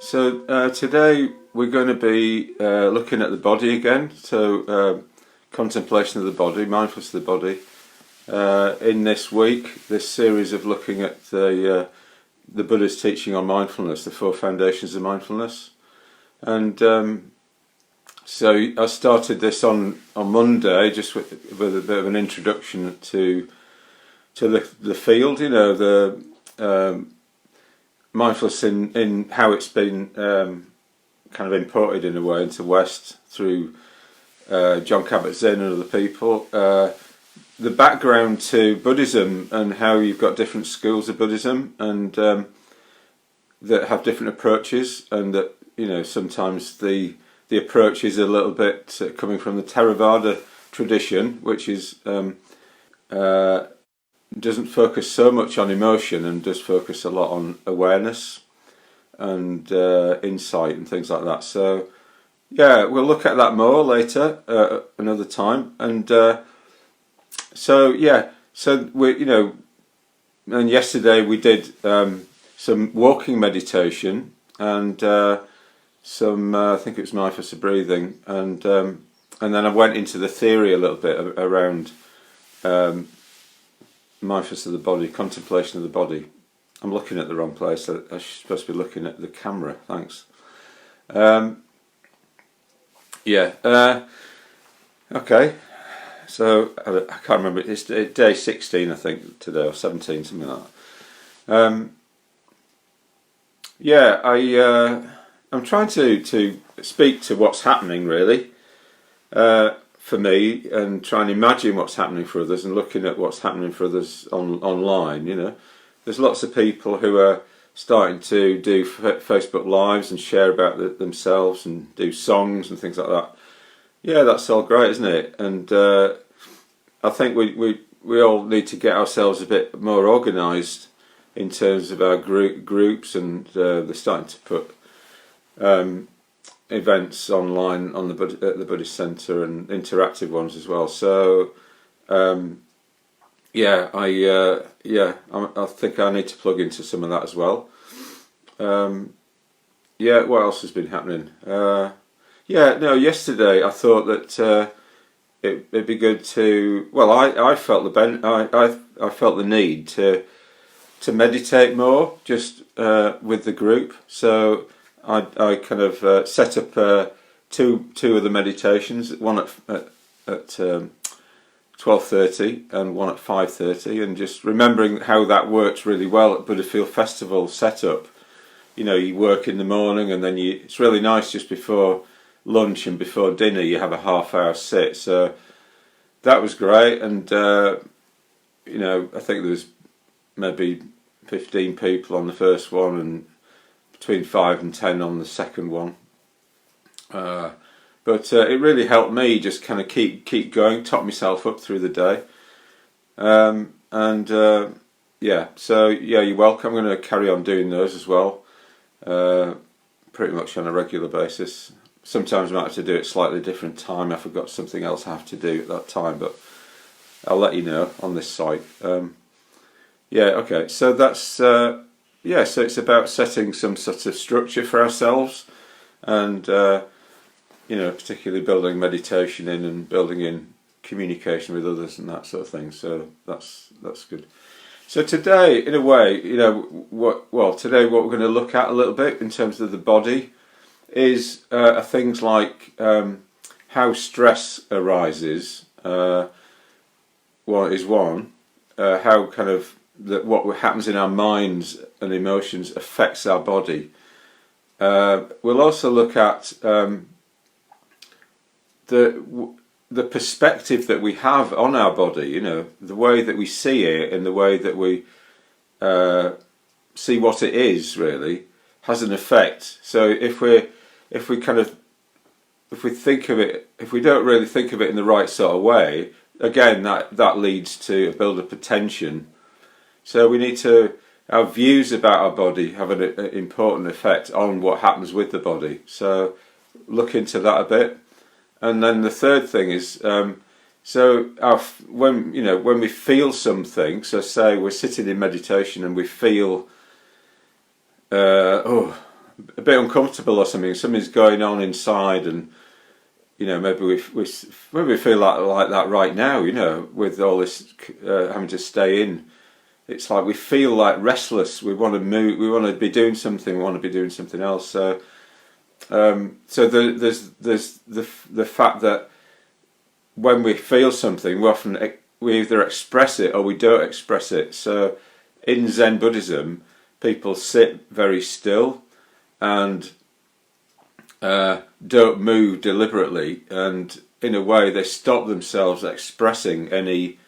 Today we're going to be looking at the body again. Contemplation of the body, mindfulness of the body. In this week, this series of looking at the Buddhist teaching on mindfulness, the four foundations of mindfulness. And so I started this on Monday, just with a bit of an introduction to the field. You know, the mindfulness in how it's been kind of imported in a way into West through John Kabat-Zinn and other people. The background to Buddhism and how you've got different schools of Buddhism and that have different approaches, and that, you know, sometimes the approach is a little bit coming from the Theravada tradition, which is doesn't focus so much on emotion and does focus a lot on awareness and insight and things like that. So yeah, we'll look at that more later, another time. And so we, you know, and yesterday we did some walking meditation and some I think it was mindfulness of breathing, and then I went into the theory a little bit around mindfulness of the body, contemplation of the body. I'm looking at the wrong place. I'm supposed to be looking at the camera. Thanks. Okay. So I can't remember. It's day 16, I think, today, or 17, something like that. I'm trying to speak to what's happening, really, for me, and trying to imagine what's happening for others, and looking at what's happening for others online. You know, there's lots of people who are starting to do Facebook Lives and share about themselves and do songs and things like that. Yeah, that's all great, isn't it? And I think we all need to get ourselves a bit more organised in terms of our groups, and they're starting to put events online on at the Buddhist Centre, and interactive ones as well. So I think I need to plug into some of that as well. What else has been happening? Yesterday I thought that it'd be good to. Well, I felt I felt the need to meditate more, just with the group. So I kind of set up two of the meditations, one at 12:30 and one at 5:30, and just remembering how that works really well at Buddha Field Festival setup. You know, you work in the morning, and then it's really nice just before lunch and before dinner you have a half-hour sit. So that was great, and you know, I think there was maybe 15 people on the first one, and between 5 and 10 on the second one. But it really helped me just kind of keep going, top myself up through the day. So you're welcome. I'm going to carry on doing those as well, pretty much on a regular basis. Sometimes I might have to do it slightly different time if I've got something else I have to do at that time, but I'll let you know on this site. Okay, so that's so it's about setting some sort of structure for ourselves, and you know, particularly building meditation in and building in communication with others and that sort of thing. So that's good. So today, in a way, you know, today what we're going to look at a little bit in terms of the body is things like how stress arises. How kind of what happens in our minds and emotions affects our body. We'll also look at the perspective that we have on our body. You know, the way that we see it and the way that we see what it is really has an effect. So if we think of it, if we don't really think of it in the right sort of way, again that leads to a build-up of tension. So we need our views about our body have an important effect on what happens with the body. So look into that a bit. And then the third thing is, when we feel something, so say we're sitting in meditation and we feel a bit uncomfortable or something, something's going on inside, and maybe we feel like that right now, with all this having to stay in. It's like we feel like restless. We want to move. We want to be doing something. We want to be doing something else. So there's the fact that when we feel something, we either express it or we don't express it. So in Zen Buddhism, people sit very still and don't move deliberately, and in a way they stop themselves expressing any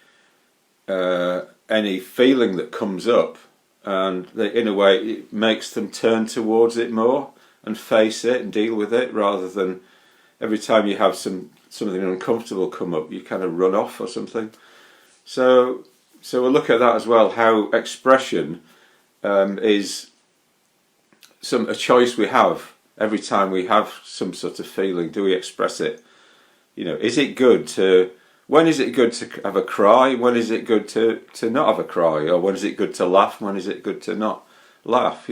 feeling that comes up, and in a way it makes them turn towards it more and face it and deal with it, rather than every time you have something uncomfortable come up, you kind of run off or something. So we'll look at that as well, how expression is a choice we have every time we have some sort of feeling. Do we express it? Is it good to? When is it good to have a cry? When is it good to not have a cry? Or when is it good to laugh? When is it good to not laugh?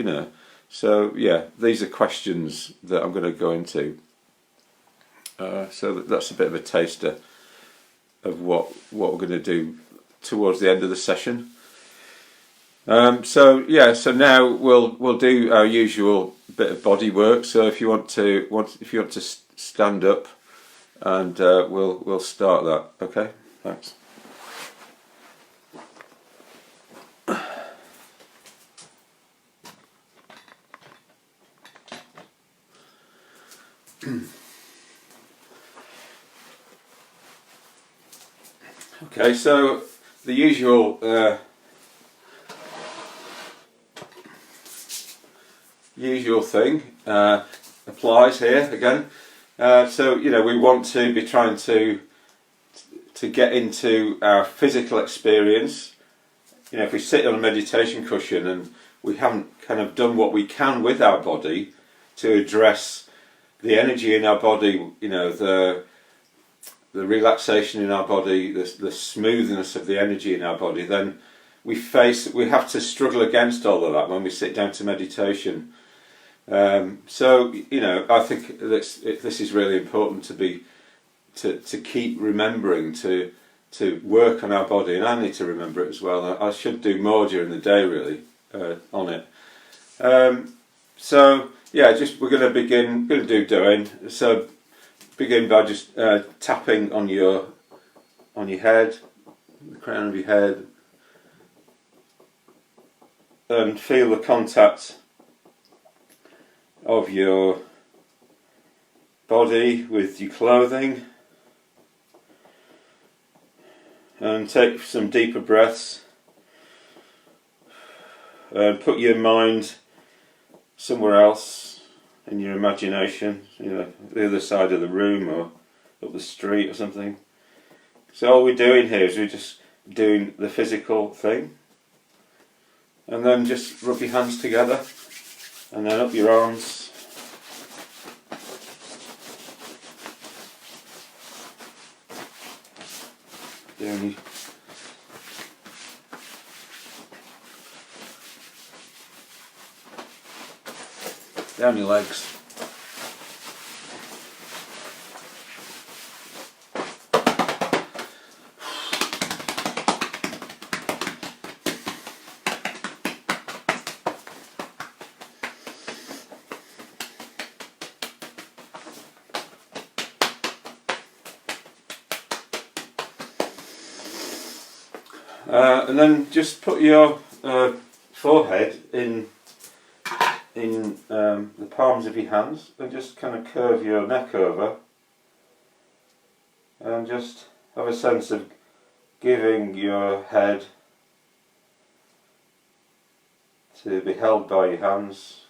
So yeah, these are questions that I'm going to go into. So that's a bit of a taster of what we're going to do towards the end of the session. So now we'll do our usual bit of body work. So if you want to stand up, and we'll start that. Okay, thanks. Okay, so the usual thing applies here again. So we want to be trying to get into our physical experience. If we sit on a meditation cushion and we haven't kind of done what we can with our body to address the energy in our body, the relaxation in our body, the smoothness of the energy in our body, then we have to struggle against all of that when we sit down to meditation. I think this is really important to keep remembering to work on our body, and I need to remember it as well. I should do more during the day, really, on it. We're going to begin. Doing. So begin by just tapping on your head, the crown of your head, and feel the contact of your body with your clothing, and take some deeper breaths, and put your mind somewhere else in your imagination, the other side of the room or up the street or something. So all we're doing here is we're just doing the physical thing, and then just rub your hands together, and then up your arms. Down your legs. And then just put your forehead in the palms of your hands, and just kind of curve your neck over, and just have a sense of giving your head to be held by your hands.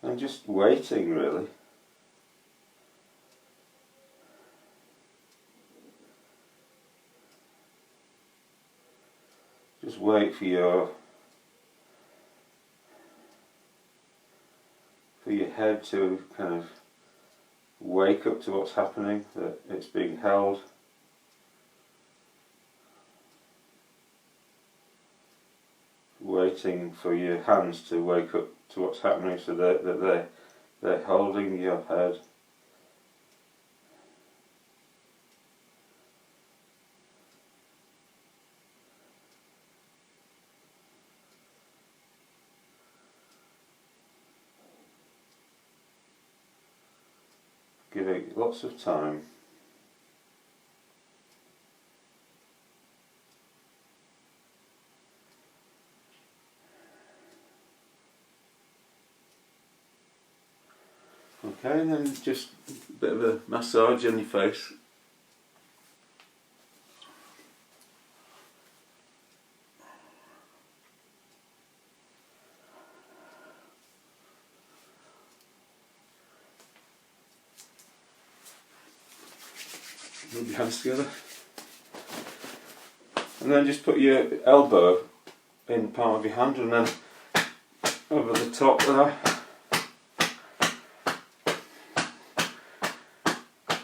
And just waiting, really. wait for your head to kind of wake up to what's happening, that it's being held. Waiting for your hands to wake up to what's happening, so that they're holding your head. Give it lots of time. Okay, and then just a bit of a massage on your face. Rub your hands together. And then just put your elbow in the palm of your hand and then over the top there.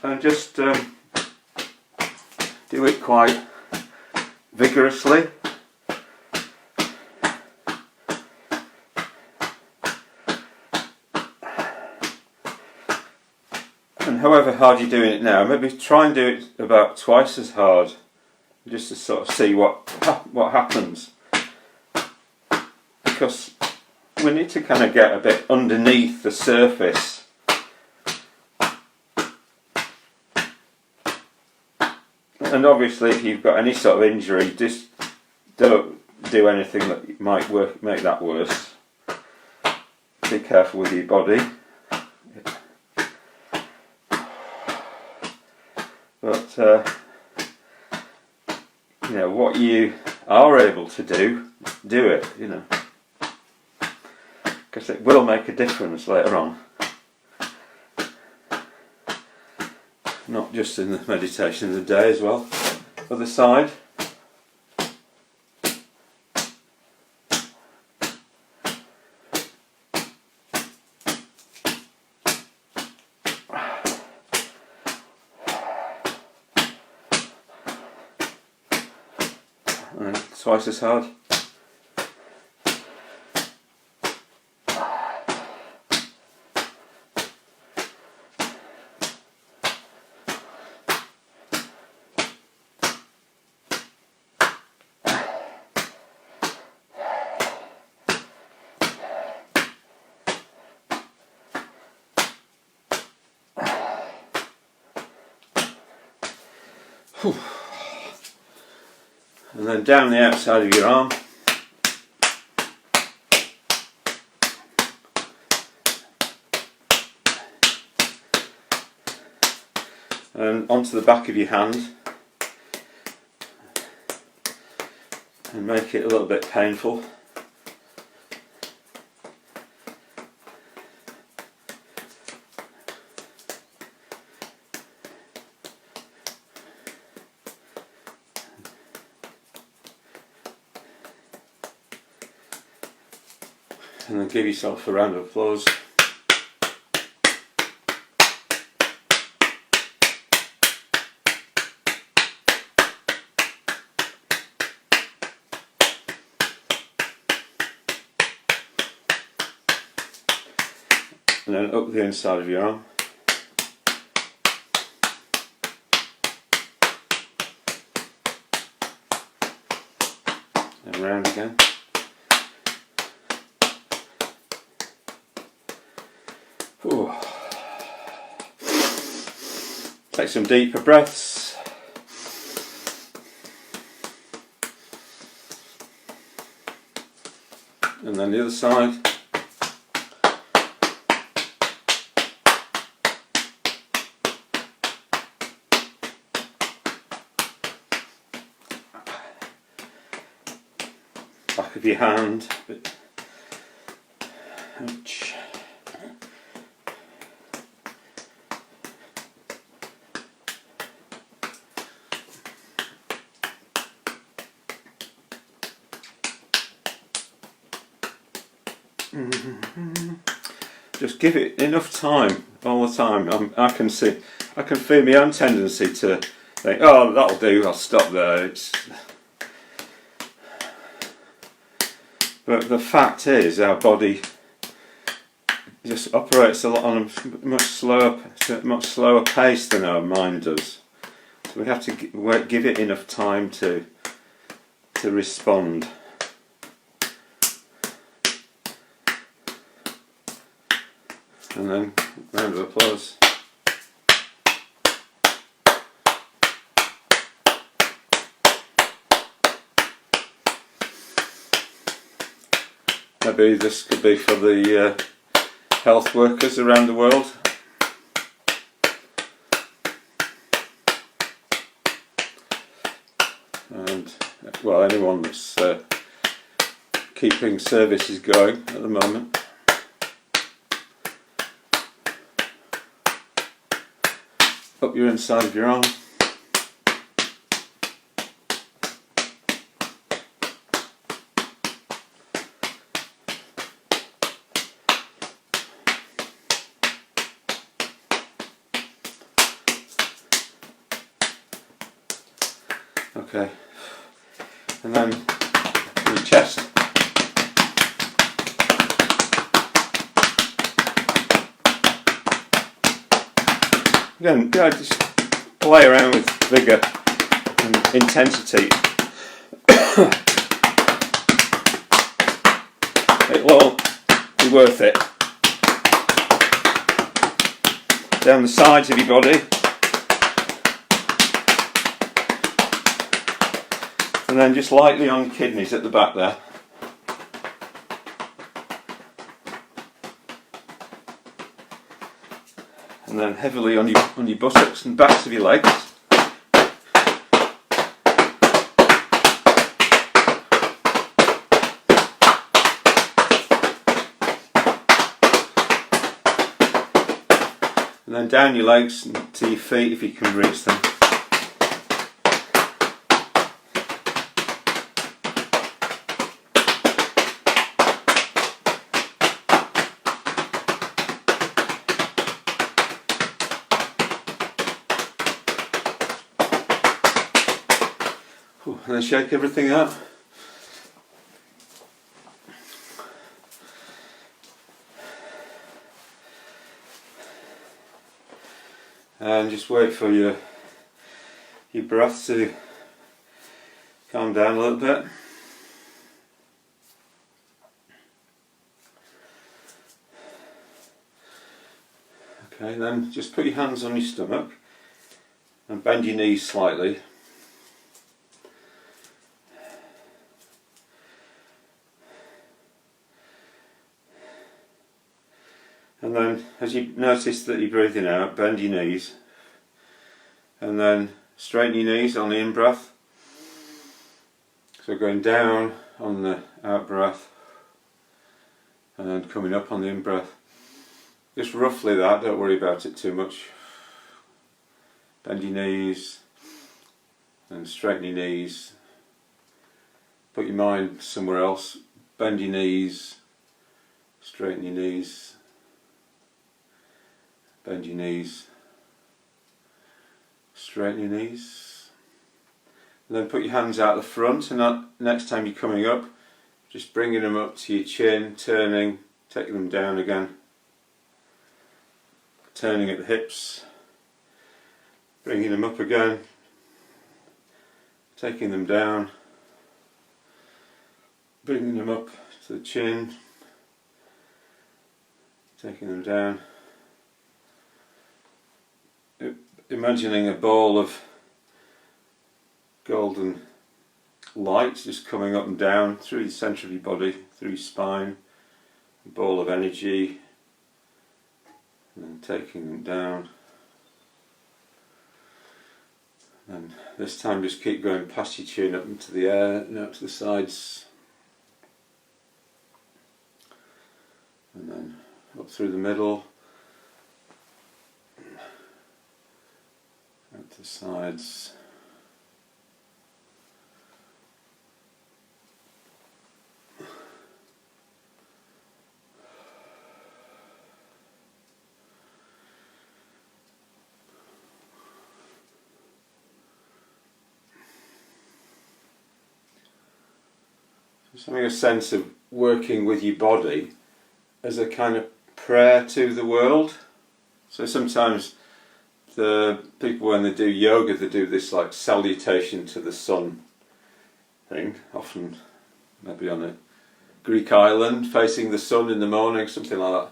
And just do it quite vigorously. And however hard you're doing it now, maybe try and do it about twice as hard, just to sort of see what happens. Because we need to kind of get a bit underneath the surface. And obviously, if you've got any sort of injury, just don't do anything that might make that worse. Be careful with your body. But you know, what you are able to do it. You know, because it will make a difference later on. Not just in the meditation of the day as well. Other side. And twice as hard. And then down the outside of your arm. And onto the back of your hand. And make it a little bit painful. And then give yourself a round of applause. And then up the inside of your arm. And round again. Ooh. Take some deeper breaths. And then the other side. Back of your hand. Ouch. Just give it enough time all the time. I can feel my own tendency to think, oh, that'll do, I'll stop there. But the fact is, our body just operates a lot on a much slower pace than our mind does. So we have to give it enough time to respond. And then, round of applause. Maybe this could be for the health workers around the world. And, well, anyone that's keeping services going at the moment. Up your inside of your arm. Okay, and then your chest. Again, just play around with vigour and intensity. It will all be worth it. Down the sides of your body. And then just lightly on your kidneys at the back there. And then heavily on your buttocks and backs of your legs. And then down your legs to your feet if you can reach them. And then shake everything out. And just wait for your breath to calm down a little bit. Okay, then just put your hands on your stomach and bend your knees slightly. And then, as you notice that you're breathing out, bend your knees. And then straighten your knees on the in-breath. So going down on the out-breath. And then coming up on the in-breath. Just roughly that, don't worry about it too much. Bend your knees. And straighten your knees. Put your mind somewhere else. Bend your knees. Straighten your knees. Bend your knees, straighten your knees, and then put your hands out the front, and next time you're coming up, just bringing them up to your chin, turning, taking them down again, turning at the hips, bringing them up again, taking them down, bringing them up to the chin, taking them down. Imagining a ball of golden light just coming up and down through the centre of your body, through your spine, a ball of energy, and then taking them down. And this time just keep going past your chin up into the air and up to the sides, and then up through the middle. Out to the sides, Just having a sense of working with your body as a kind of prayer to the world. So sometimes the people, when they do yoga, they do this like salutation to the sun thing, often maybe on a Greek island facing the sun in the morning, something like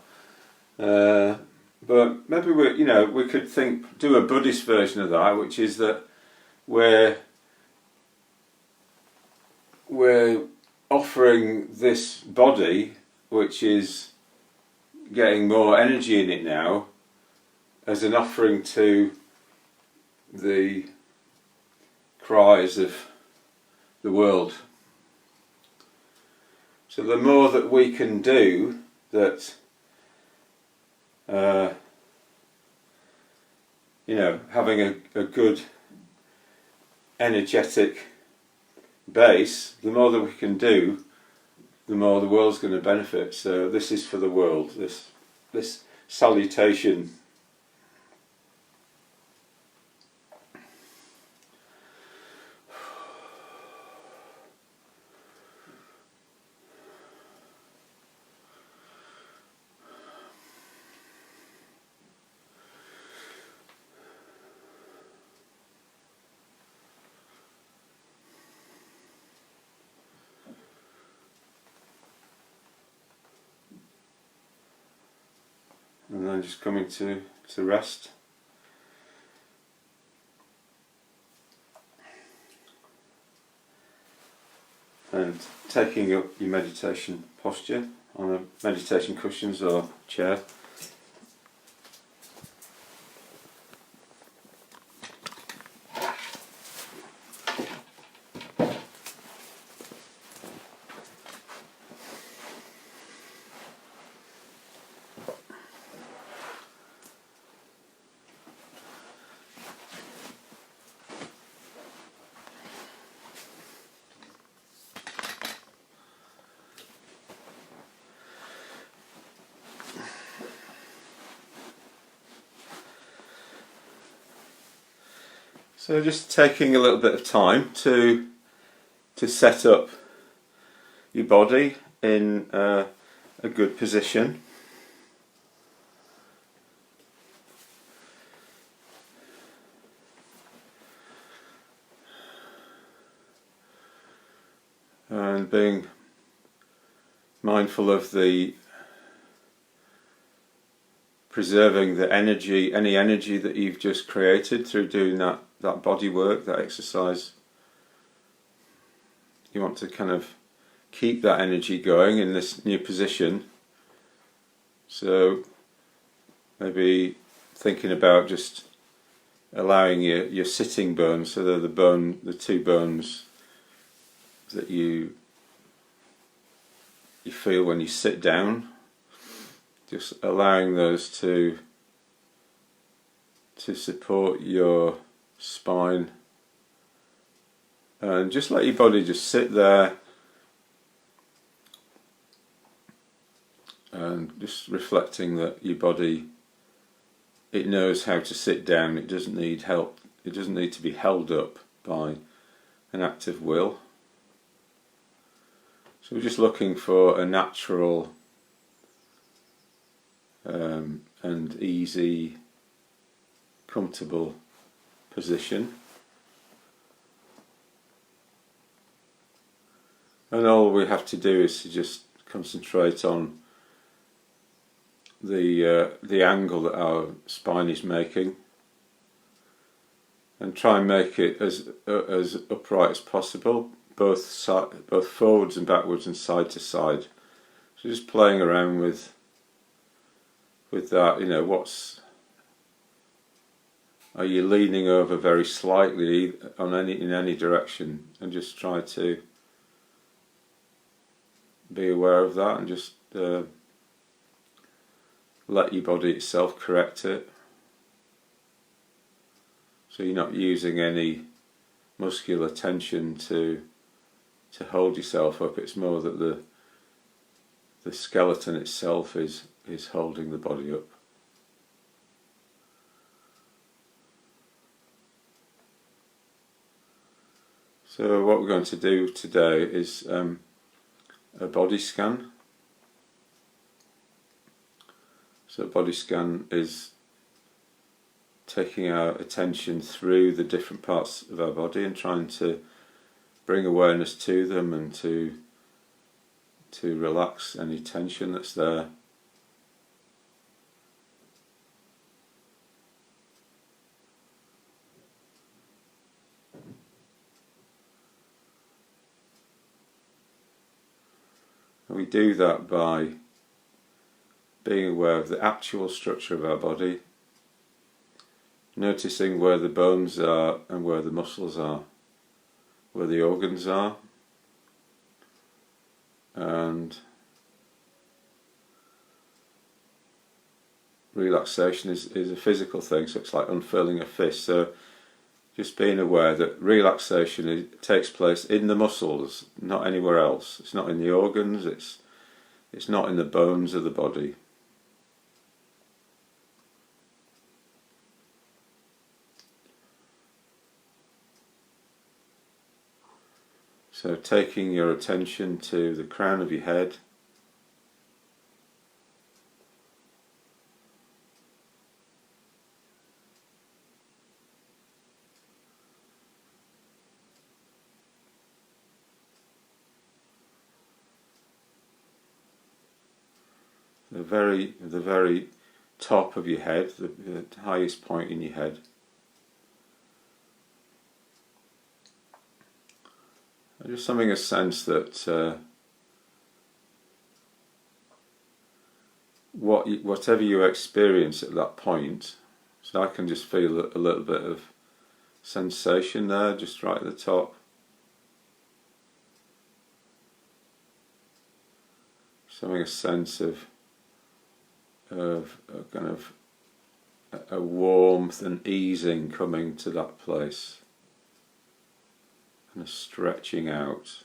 that. But maybe we could do a Buddhist version of that, which is that we're offering this body, which is getting more energy in it now, as an offering to the cries of the world. So the more that we can do that, having a good energetic base, the more that we can do, the more the world's going to benefit. So this is for the world, this salutation. And then just coming to rest. And taking up your meditation posture on a meditation cushions or chair. So just taking a little bit of time to set up your body in a good position. And being mindful of preserving the energy, any energy that you've just created through doing that body work, that exercise. You want to kind of keep that energy going in this new position. So maybe thinking about just allowing your sitting bones, so they're the two bones that you feel when you sit down, just allowing those to support your spine, and just let your body just sit there and just reflecting that your body, it knows how to sit down. It doesn't need help. It doesn't need to be held up by an act of will. So we're just looking for a natural and easy, comfortable position. And all we have to do is to just concentrate on the angle that our spine is making, and try and make it as upright as possible, both forwards and backwards and side to side. So just playing around with that. Are you leaning over very slightly in any direction, and just try to be aware of that, and just let your body itself correct it. So you're not using any muscular tension to hold yourself up. It's more that the skeleton itself is holding the body up. So what we're going to do today is a body scan. So a body scan is taking our attention through the different parts of our body and trying to bring awareness to them and to relax any tension that's there. And we do that by being aware of the actual structure of our body, noticing where the bones are and where the muscles are, where the organs are, and relaxation is a physical thing, so it's like unfurling a fist. So just being aware that relaxation takes place in the muscles, not anywhere else. It's not in the organs, it's not in the bones of the body. So taking your attention to the crown of your head, the very top of your head, the highest point in your head. Just having a sense that whatever you experience at that point, so I can just feel a little bit of sensation there, just right at the top. Just having a sense of kind of a warmth and easing coming to that place. Kind of stretching out.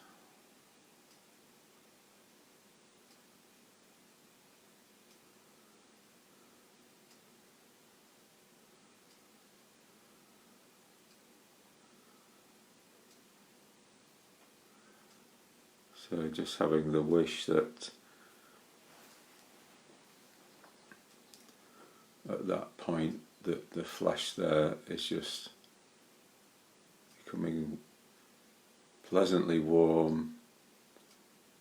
So just having the wish that at that point that the flesh there is just becoming pleasantly warm,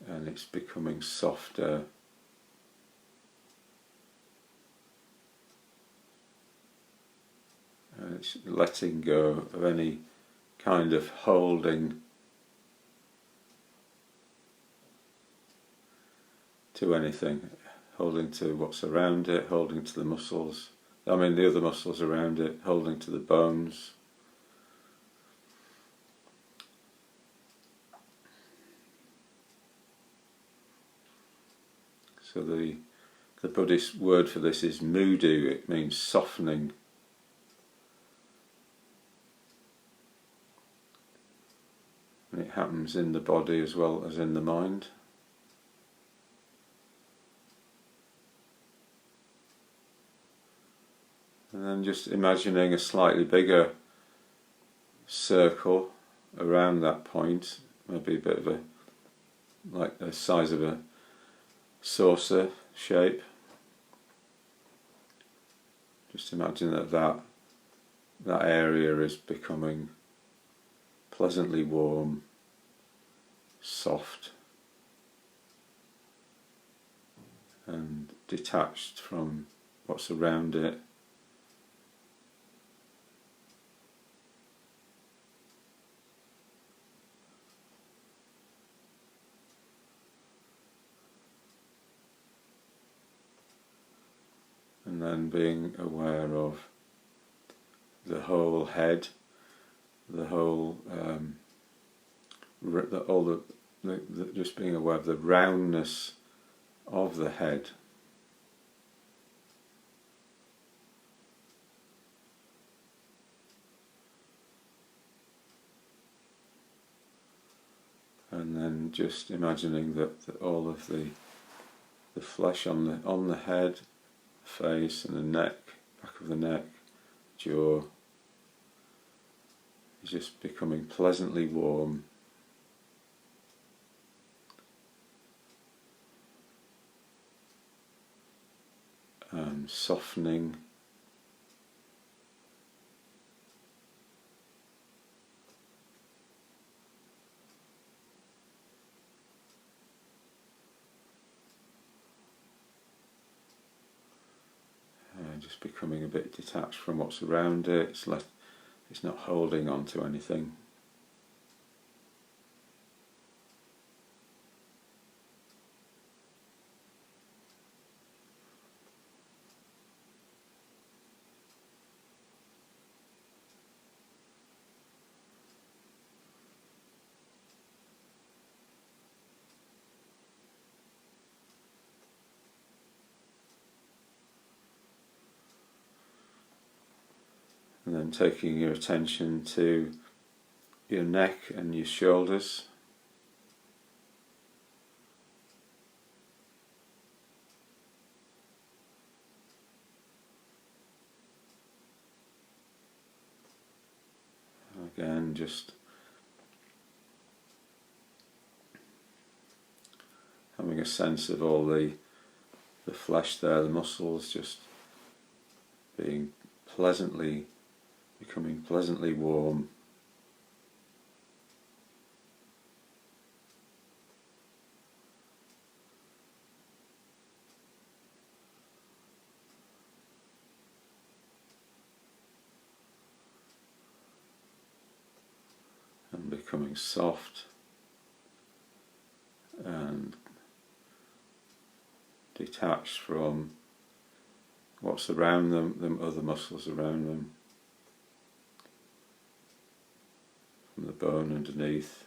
and it's becoming softer, and it's letting go of any kind of holding to anything, holding to what's around it, holding to the muscles, the other muscles around it, holding to the bones. So the Buddhist word for this is mudu. It means softening. And it happens in the body as well as in the mind. And then just imagining a slightly bigger circle around that point, maybe a bit of like the size of a saucer shape. Just imagine that area is becoming pleasantly warm, soft, and detached from what's around it. And then being aware of the whole head, the whole, just being aware of the roundness of the head. And then just imagining that all of the flesh on the head, face and the neck, back of the neck, jaw, is just becoming pleasantly warm, softening. Just becoming a bit detached from what's around it. It's not holding on to anything. And then taking your attention to your neck and your shoulders. Again, just having a sense of all the flesh there, the muscles just being becoming pleasantly warm. And becoming soft and detached from what's around them, other muscles around them, from the bone underneath.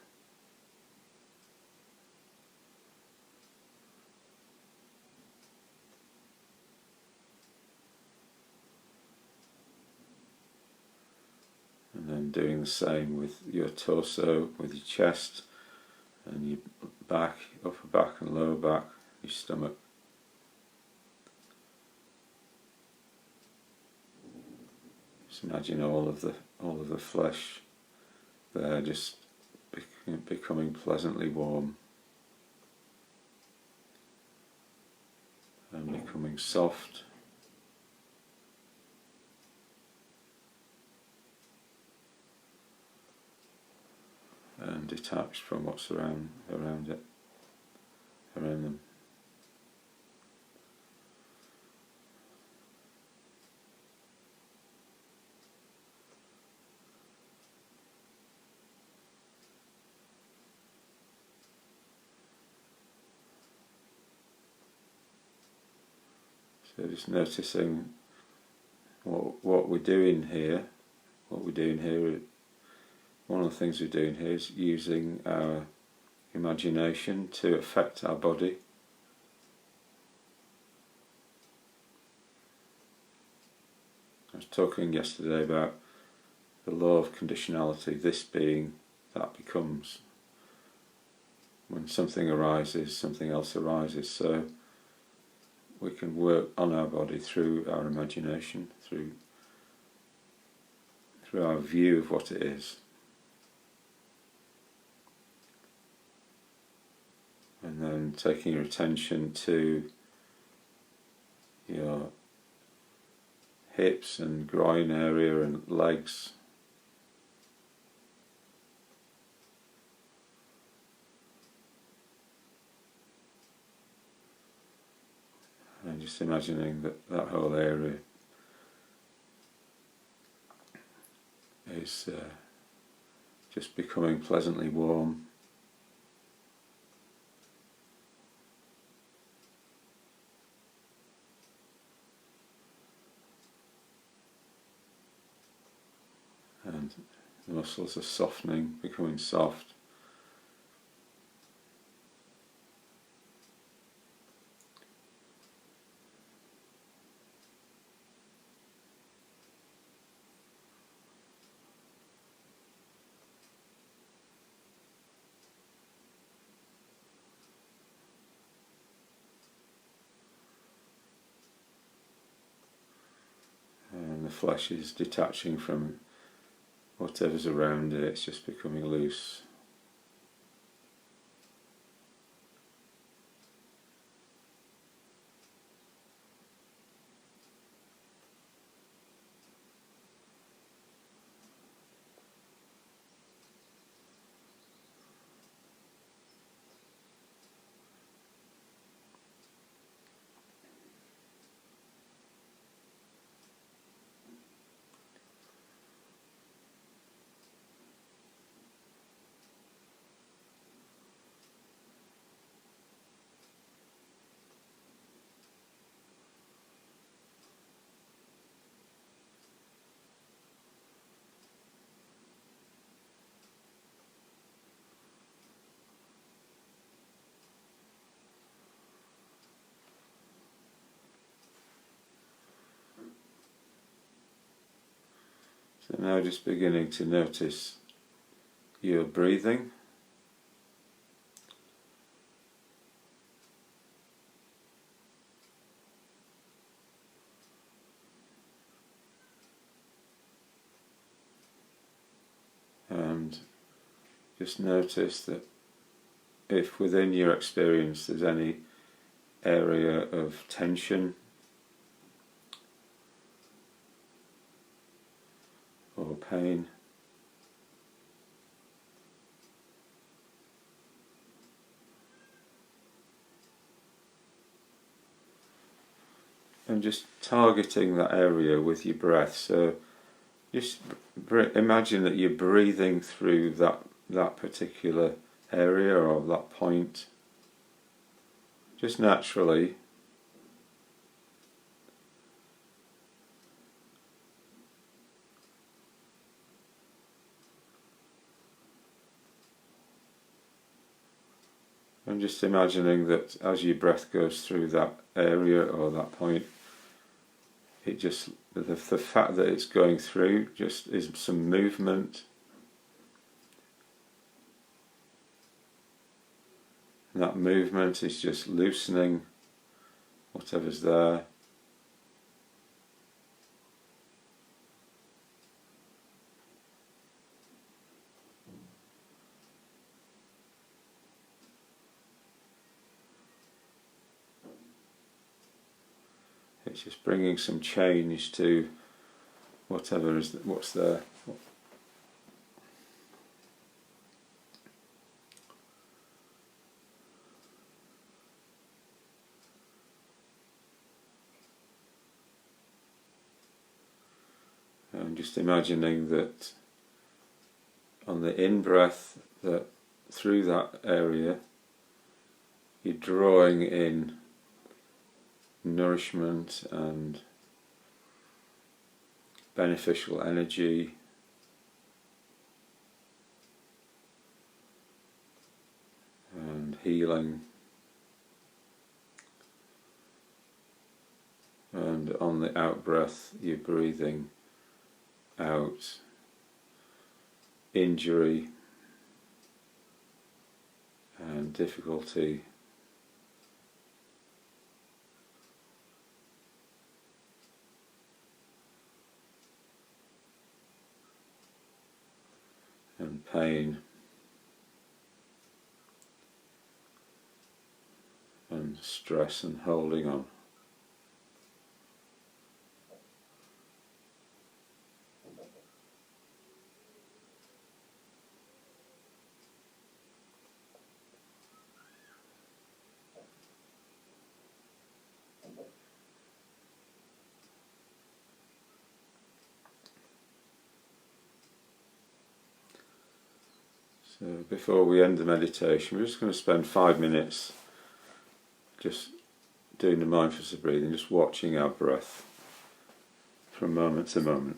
And then doing the same with your torso, with your chest and your back, upper back and lower back, your stomach. Just imagine all of the flesh there just becoming pleasantly warm and becoming soft. And detached from what's around them. So just noticing what we're doing here. One of the things we're doing here is using our imagination to affect our body. I was talking yesterday about the law of conditionality, this being, that becomes. When something arises, something else arises. So we can work on our body through our imagination, through our view of what it is. And then taking your attention to your hips and groin area and legs. And just imagining that whole area is just becoming pleasantly warm. And the muscles are softening, becoming soft. And the flesh is detaching from whatever's around it, it's just becoming loose. So now just beginning to notice your breathing. And just notice that if within your experience there's any area of tension or pain, and just targeting that area with your breath. So just imagine that you're breathing through that particular area or that point, just naturally. And just imagining that as your breath goes through that area or that point, it just, the fact that it's going through just is some movement. And that movement is just loosening whatever's there. It's just bringing some change to what's there. And just imagining that on the in-breath, that through that area, you're drawing in nourishment and beneficial energy, and healing, and on the out breath you're breathing out injury and difficulty, and pain and stress and holding on. So before we end the meditation, we're just going to spend 5 minutes just doing the mindfulness of breathing, just watching our breath from moment to moment.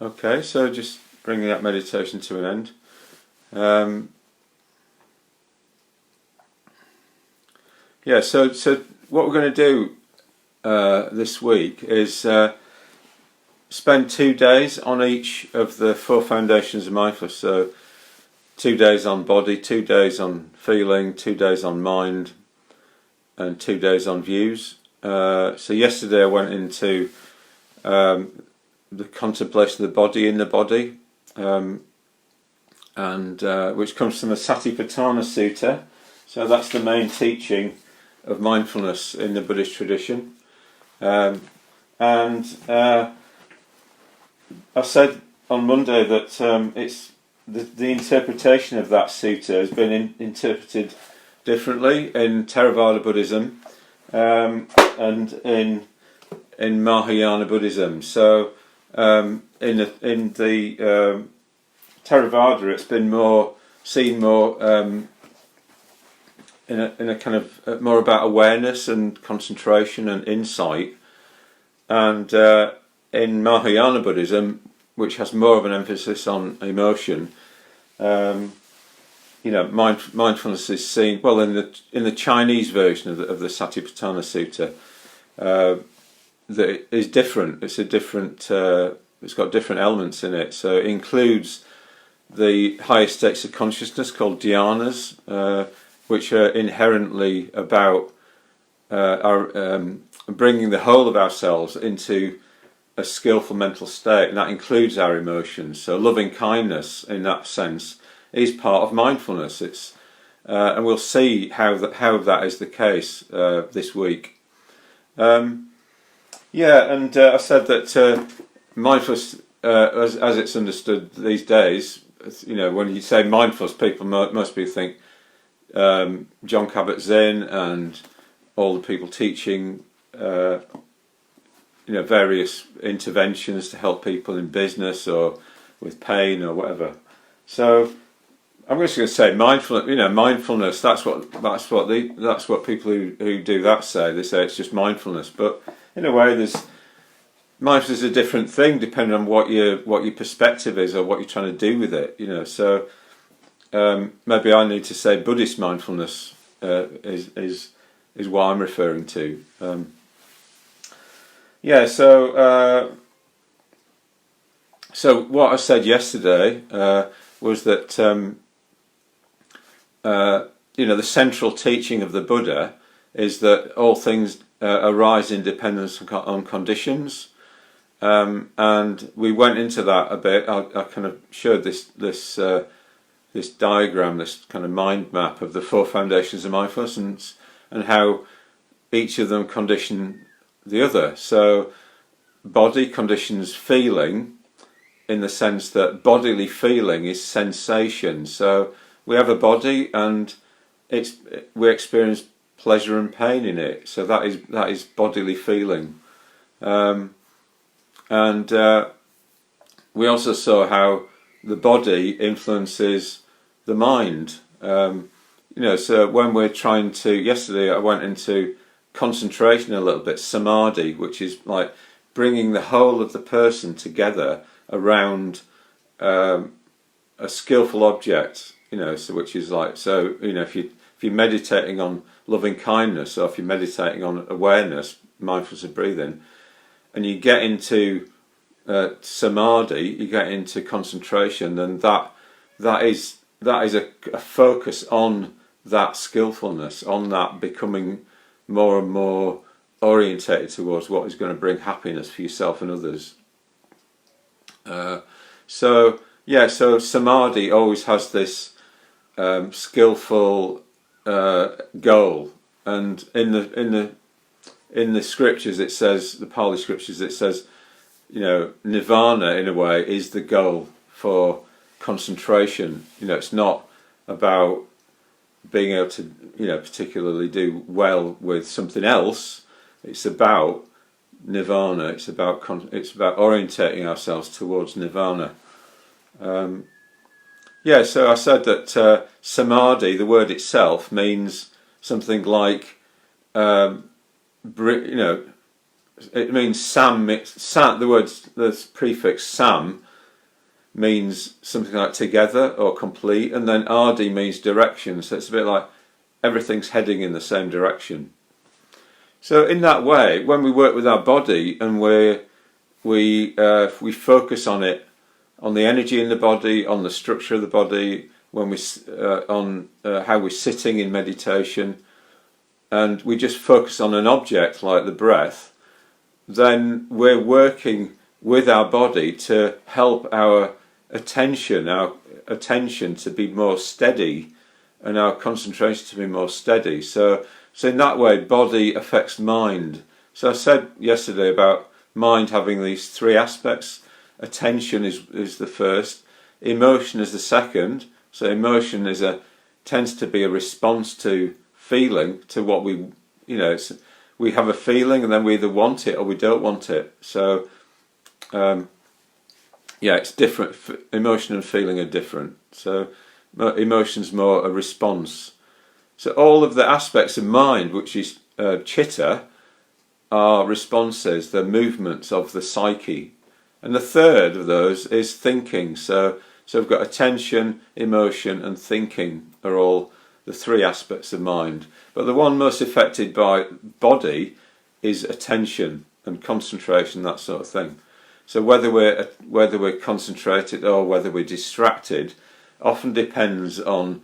Okay, so just bringing that meditation to an end. So what we're going to do this week is spend 2 days on each of the 4 foundations of mindfulness. So 2 days on body, 2 days on feeling, 2 days on mind, and 2 days on views. So yesterday I went into the contemplation of the body in the body, which comes from the Satipatthana Sutta. So that's the main teaching of mindfulness in the Buddhist tradition. I said on Monday that it's the interpretation of that sutta has been interpreted differently in Theravada Buddhism and in Mahayana Buddhism. So in the Theravada, it's been seen more in a kind of more about awareness and concentration and insight, and in Mahayana Buddhism, which has more of an emphasis on emotion, mindfulness is seen well in the Chinese version of the Satipatthana Sutta. That it is different. It's a different. It's got different elements in it. So it includes the higher states of consciousness called dhyanas, which are inherently about bringing the whole of ourselves into a skillful mental state, and that includes our emotions. So loving kindness, in that sense, is part of mindfulness. And we'll see how that is the case this week. I said that mindfulness, as it's understood these days, when you say mindfulness, most people think John Kabat-Zinn and all the people teaching, various interventions to help people in business or with pain or whatever. So I'm just going to say mindfulness. That's what people who do that say. They say it's just mindfulness, but in a way, mindfulness is a different thing depending on what your perspective is or what you're trying to do with it. So maybe I need to say Buddhist mindfulness is what I'm referring to. So what I said yesterday was that the central teaching of the Buddha is that all things arise in dependence on conditions, and we went into that a bit. I kind of showed this diagram, this kind of mind map of the 4 foundations of mindfulness, and how each of them condition the other. So body conditions feeling, in the sense that bodily feeling is sensation. So we have a body and we experience pleasure and pain in it. So that is bodily feeling. We also saw how the body influences the mind. So when we're trying to, yesterday I went into concentration a little bit, samadhi, which is like bringing the whole of the person together around a skillful object. Which is like, if you're meditating on loving kindness, or if you're meditating on awareness, mindfulness of breathing, and you get into samadhi, you get into concentration, then that is a focus on that skillfulness, on that becoming more and more orientated towards what is going to bring happiness for yourself and others. So samadhi always has this skillful goal, and in the scriptures it says, the Pali scriptures, it says, nirvana in a way is the goal for concentration. It's not about being able to particularly do well with something else. It's about nirvana. It's about orientating ourselves towards nirvana. So I said that samadhi, the word itself, means something like you know, it means sam. The prefix sam means something like together or complete, and then adi means direction. So it's a bit like everything's heading in the same direction. So in that way, when we work with our body and we focus on it, on the energy in the body, on the structure of the body, when we on how we're sitting in meditation, and we just focus on an object like the breath, then we're working with our body to help our attention to be more steady, and our concentration to be more steady. So in that way, body affects mind. So I said yesterday about mind having these three aspects. Attention is the first, emotion is the second. So emotion tends to be a response to feeling, to what we have a feeling, and then we either want it or we don't want it. So it's different. Emotion and feeling are different. So emotion's more a response. So all of the aspects of mind, which is chitta, are responses, the movements of the psyche. And the third of those is thinking. So we've got attention, emotion and thinking are all the three aspects of mind. But the one most affected by body is attention and concentration, that sort of thing. So whether we're concentrated or whether we're distracted often depends on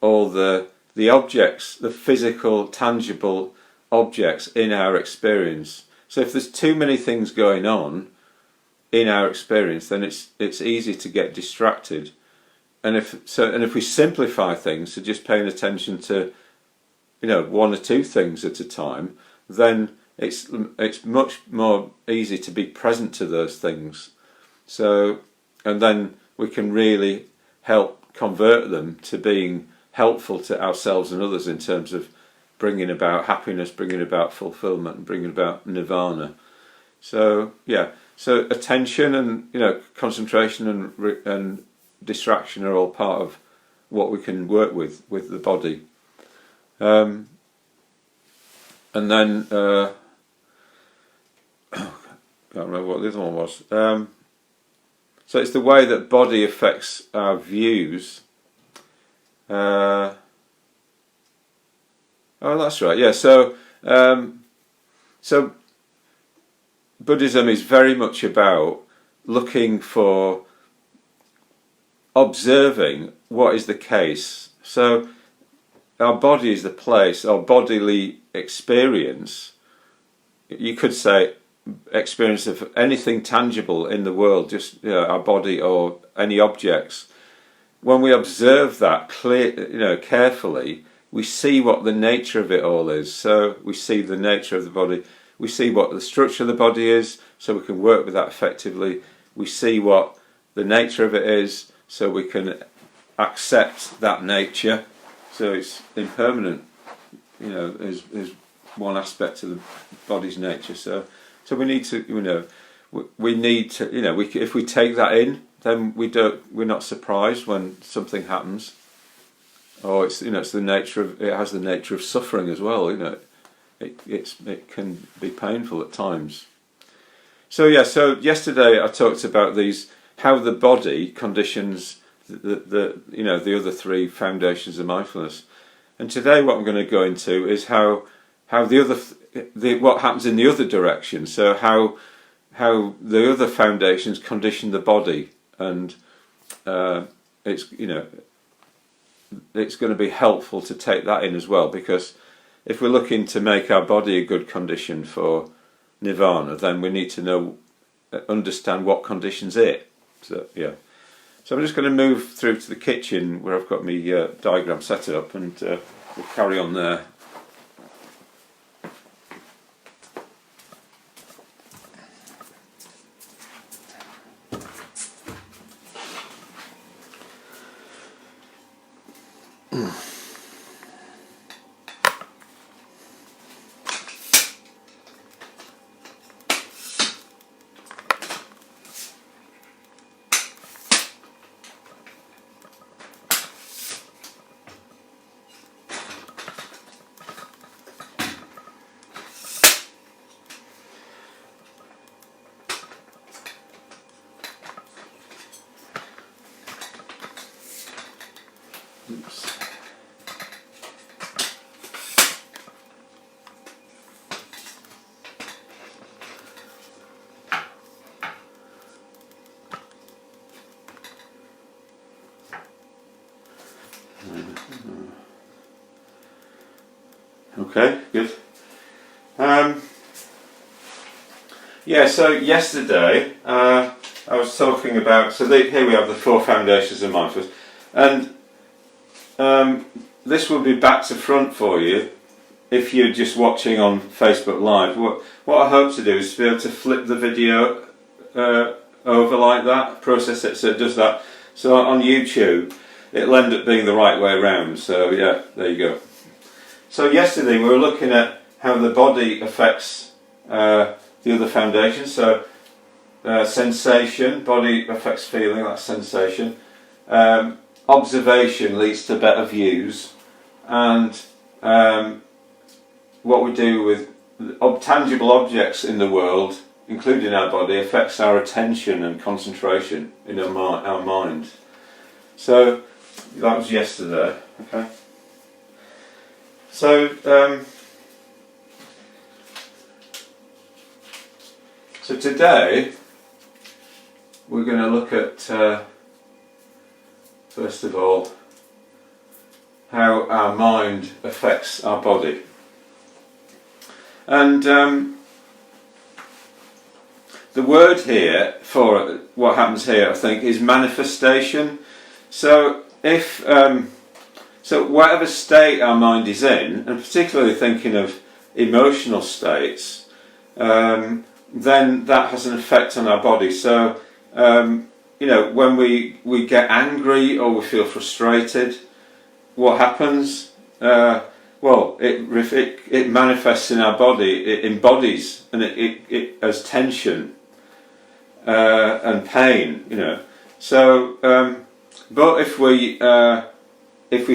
all the objects, the physical, tangible objects in our experience. So if there's too many things going on in our experience, then it's easy to get distracted. And if we simplify things to just paying attention to one or two things at a time, then it's much more easy to be present to those things. So, and then we can really help convert them to being helpful to ourselves and others in terms of bringing about happiness, bringing about fulfillment, and bringing about nirvana. So so attention and concentration and distraction are all part of what we can work with the body. And then can't remember what the other one was. So it's the way that body affects our views. Oh, that's right. Yeah. So Buddhism is very much about looking for observing what is the case. So our body is the place, our bodily experience. You could say experience of anything tangible in the world, just our body or any objects. When we observe that carefully, we see what the nature of it all is. So we see the nature of the body, we see what the structure of the body is, so we can work with that effectively. We see what the nature of it is, so we can accept that nature. So it's impermanent, is one aspect of the body's nature. So we need to, if we take that in, then we're not surprised when something happens. Or it's the nature of it has the nature of suffering as well. It can be painful at times. So yesterday I talked about how the body conditions the other three foundations of mindfulness, and today what I'm going to go into is how what happens in the other direction. So how the other foundations condition the body, and it's going to be helpful to take that in as well, because if we're looking to make our body a good condition for nirvana, then we need to understand what conditions it. So I'm just going to move through to the kitchen where I've got my diagram set up, and we'll carry on there. Oops. Okay, good. Yeah, so yesterday I was talking about, here we have the 4 foundations of mindfulness, and this will be back to front for you if you're just watching on Facebook Live. What I hope to do is to be able to flip the video over like that, process it so it does that. So on YouTube it'll end up being the right way around, so yeah, there you go. So yesterday we were looking at how the body affects the other foundations. So sensation, body affects feeling, that's sensation. Observation leads to better views, and what we do with tangible objects in the world, including our body, affects our attention and concentration in our mind. So that was yesterday. Okay. So today we're going to look at first of all how our mind affects our body, and the word here for what happens here, I think, is manifestation. So if so whatever state our mind is in, and particularly thinking of emotional states, then that has an effect on our body. So you know, when we get angry or we feel frustrated, what happens? Well, it manifests in our body. It embodies, and it as tension and pain. You know. So, but if we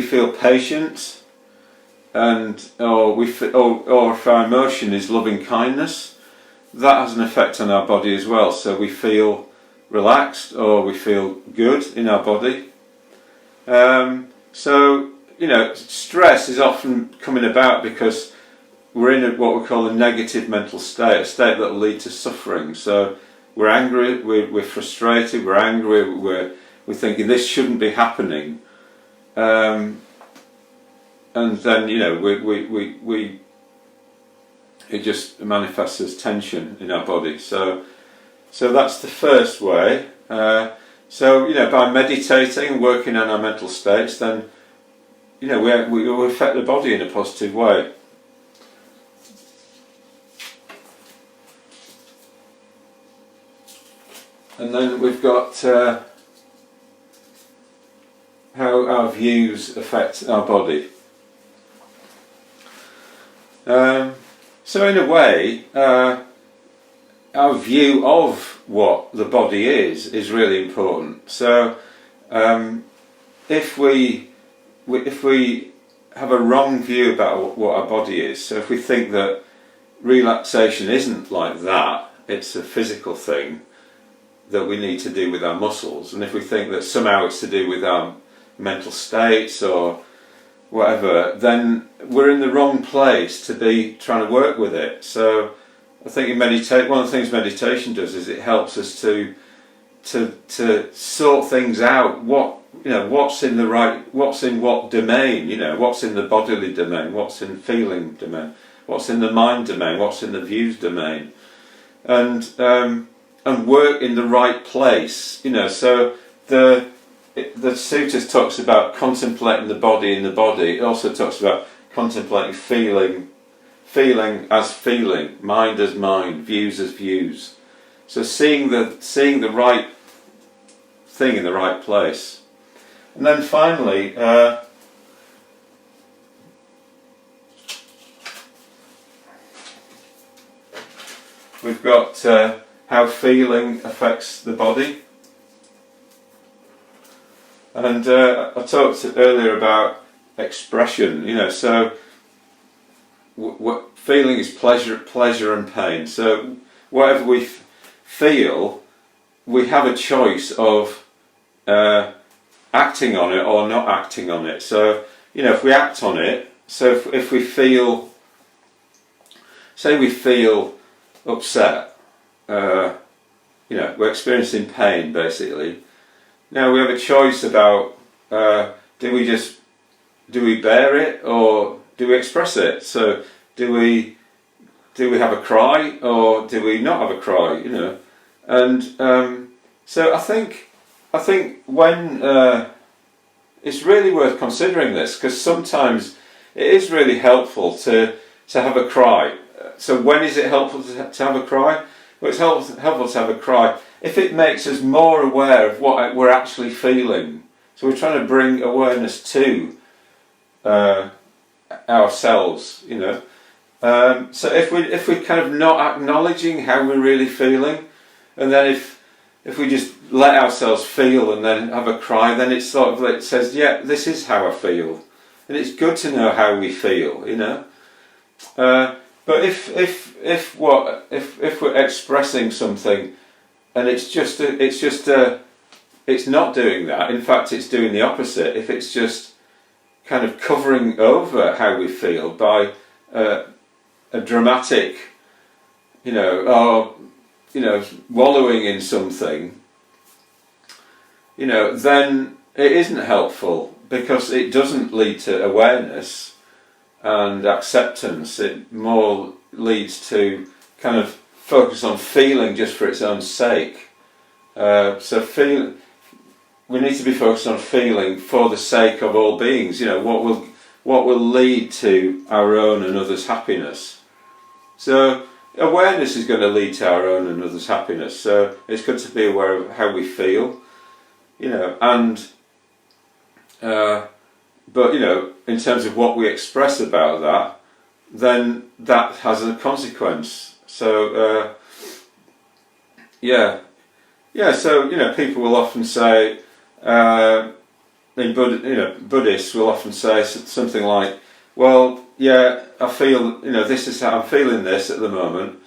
feel patience, and or if our emotion is loving kindness, that has an effect on our body as well. So we feel relaxed or we feel good in our body. So you know, stress is often coming about because we're in what we call a negative mental state, a state that will lead to suffering. So we're angry, we're frustrated, we're angry, we're thinking this shouldn't be happening, and then you know it just manifests as tension in our body. So that's the first way. So you know, by meditating and working on our mental states, then you know we affect the body in a positive way. And then we've got how our views affect our body. So in a way, our view of what the body is really important. So if we have a wrong view about what our body is, so if we think that relaxation isn't like that, it's a physical thing that we need to do with our muscles, and if we think that somehow it's to do with our mental states or whatever, then we're in the wrong place to be trying to work with it. So I think in one of the things meditation does is it helps us to sort things out. What's in what domain, you know, what's in the bodily domain, what's in feeling domain, what's in the mind domain, what's in the views domain, and work in the right place, you know. So the Sutras talks about contemplating the body in the body. It also talks about contemplating feeling as feeling, mind as mind, views as views. So seeing the right thing in the right place. And then finally, we've got how feeling affects the body. And I talked earlier about expression, you know, so what feeling is pleasure and pain. So whatever we feel, we have a choice of acting on it or not acting on it. So, if we act on it, so if we feel, say we feel upset, we're experiencing pain basically. Now we have a choice about do we bear it or do we express it? So do we have a cry or do we not have a cry? And so I think when it's really worth considering this, because sometimes it is really helpful to have a cry. So when is it helpful to have a cry? Well, it's helpful to have a cry if it makes us more aware of what we're actually feeling. So we're trying to bring awareness to ourselves, So if we're kind of not acknowledging how we're really feeling, and then if we just let ourselves feel and then have a cry, then it's sort of like it says, yeah, this is how I feel, and it's good to know how we feel, But if we're expressing something and it's not doing that. In fact, it's doing the opposite. If it's just kind of covering over how we feel by a dramatic, wallowing in something, then it isn't helpful because it doesn't lead to awareness and acceptance. It more leads to kind of focus on feeling just for its own sake. We need to be focused on feeling for the sake of all beings. What will lead to our own and others' happiness. So awareness is going to lead to our own and others' happiness. So it's good to be aware of how we feel, but in terms of what we express about that, then that has a consequence. So So people will often say, Buddhists will often say something like, well, yeah, I feel, this is how I'm feeling this at the moment,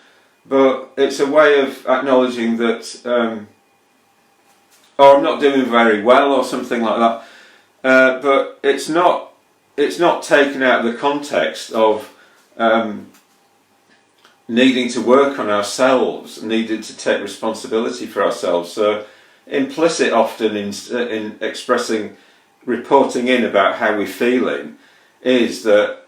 but it's a way of acknowledging that, or I'm not doing very well or something like that. But it's not taken out of the context of needing to work on ourselves, needing to take responsibility for ourselves. So implicit often in expressing, reporting in about how we're feeling, is that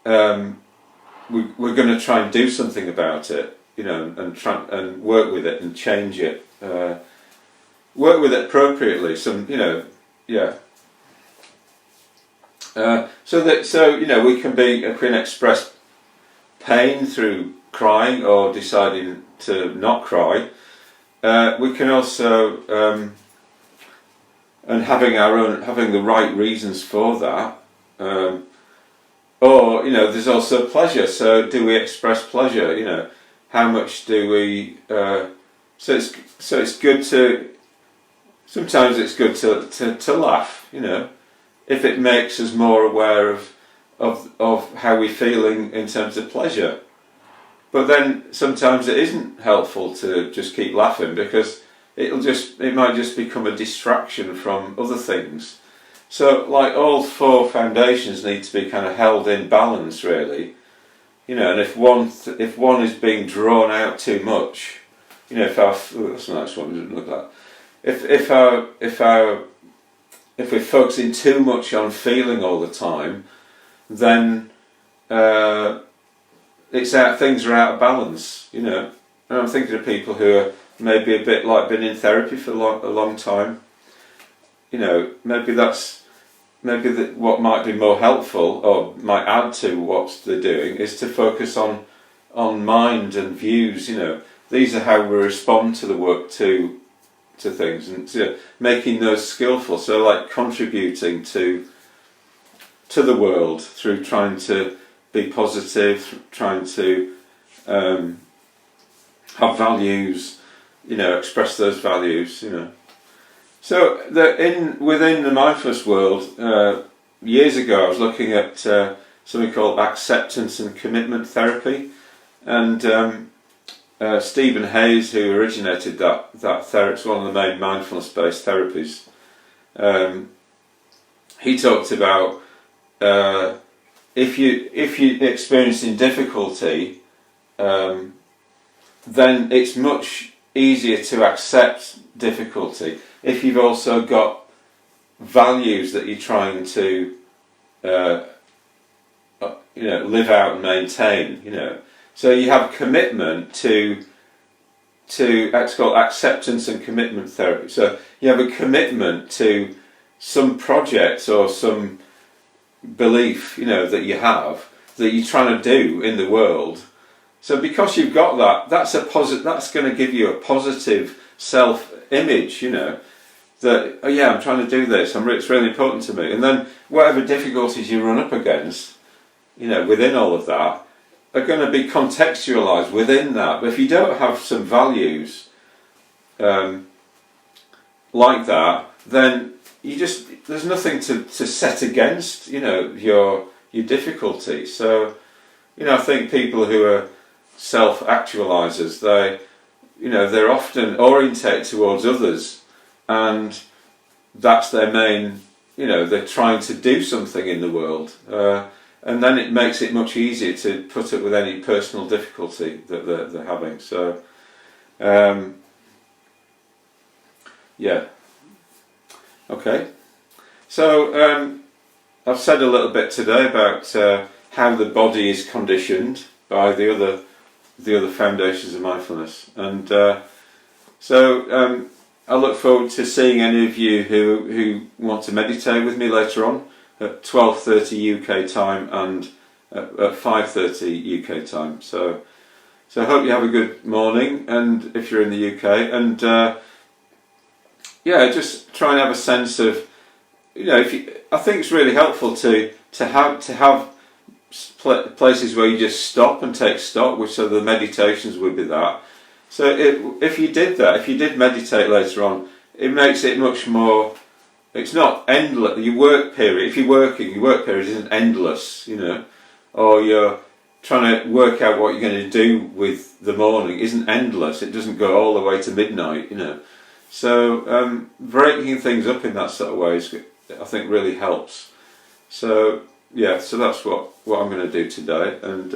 we're going to try and do something about it, and try and work with it and change it, work with it appropriately. We can express pain through crying or deciding to not cry. We can also and having the right reasons for that. Or there's also pleasure. So do we express pleasure? How much do we? So it's good to. Sometimes it's good to laugh. If it makes us more aware of how we're feeling in terms of pleasure. But then sometimes it isn't helpful to just keep laughing, because it might just become a distraction from other things. So like all four foundations need to be kind of held in balance, really. And if one is being drawn out too much, that's a nice one, doesn't look like that. If we're focusing too much on feeling all the time, then things are out of balance, And I'm thinking of people who are maybe a bit like been in therapy for a long time. Maybe what might be more helpful or might add to what they're doing is to focus on mind and views. These are how we respond to the work to things, and making those skillful. So like contributing to the world through trying to be positive, trying to have values, express those values, So within the mindfulness world, years ago I was looking at something called acceptance and commitment therapy, and Stephen Hayes, who originated that therapy, it's one of the main mindfulness-based therapies. he talked about if you're experiencing difficulty, then it's much easier to accept difficulty if you've also got values that you're trying to live out and maintain. So you have commitment to it's called acceptance and commitment therapy. So you have a commitment to some project or some belief, that you have, that you're trying to do in the world. So because you've got that, that's going to give you a positive self-image, that, oh yeah, I'm trying to do this, it's really important to me. And then whatever difficulties you run up against, within all of that, are going to be contextualised within that. But if you don't have some values like that, then there's nothing to set against, your difficulty. So, I think people who are self-actualisers, they're often orientated towards others, and that's their main, they're trying to do something in the world. And then it makes it much easier to put up with any personal difficulty that they're having. So, yeah. Okay. So, I've said a little bit today about how the body is conditioned by the other foundations of mindfulness, and so I look forward to seeing any of you who want to meditate with me later on at 12:30 UK time and at 5:30 UK time. So I hope you have a good morning, and if you're in the UK, and just try and have a sense of, I think it's really helpful to have places where you just stop and take stock, which so the meditations would be that. So if you did meditate later on, it makes it much more. It's not endless. Your work period, if you're working, your work period isn't endless, or you're trying to work out what you're going to do with the morning isn't endless. It doesn't go all the way to midnight, So breaking things up in that sort of ways, I think, really helps. So so that's what I'm going to do today, and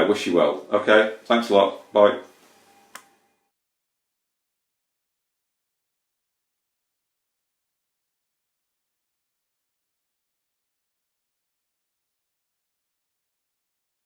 wish you well. Okay, thanks a lot. Bye.